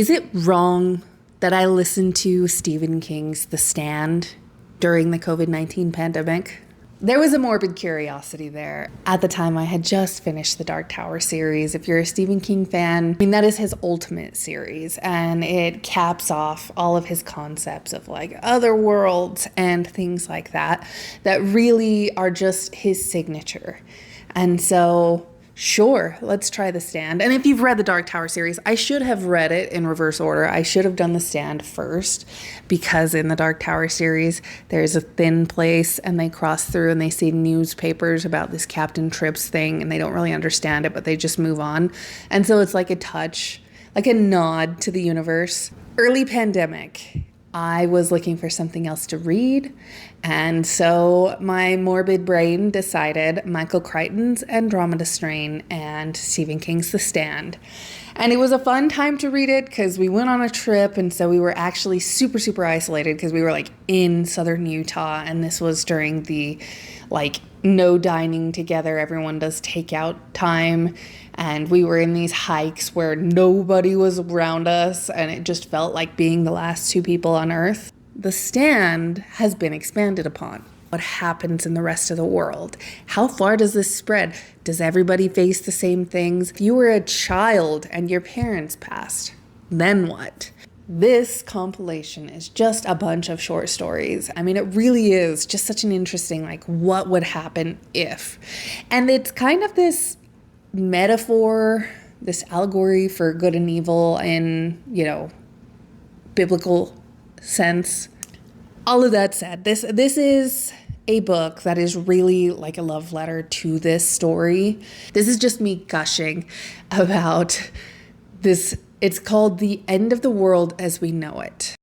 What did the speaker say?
Is it wrong that I listened to Stephen King's The Stand during the COVID-19 pandemic? There was a morbid curiosity there. At the time, I had just finished the Dark Tower series. If you're a Stephen King fan, that is his ultimate series, and it caps off all of his concepts of like other worlds and things like that really are just his signature. And so sure, let's try The Stand. And if you've read the Dark Tower series, I should have read it in reverse order. I should have done The Stand first, because in the Dark Tower series, there's a thin place and they cross through and they see newspapers about this Captain Trips thing and they don't really understand it, but they just move on. And so it's like a touch, like a nod to the universe. Early pandemic, I was looking for something else to read, and so my morbid brain decided Michael Crichton's Andromeda Strain and Stephen King's The Stand. And it was a fun time to read it because we went on a trip, and so we were actually super, super isolated because we were like in southern Utah, and this was during the like no dining together, everyone does takeout time, and we were in these hikes where nobody was around us, and it just felt like being the last two people on Earth. The Stand has been expanded upon. What happens in the rest of the world? How far does this spread? Does everybody face the same things? If you were a child and your parents passed, then what? This compilation is just a bunch of short stories. It really is just such an interesting, like, what would happen if? And it's kind of this metaphor, this allegory for good and evil in, biblical sense. All of that said, this is a book that is really like a love letter to this story. This is just me gushing about this. It's called The End of the World as We Know It.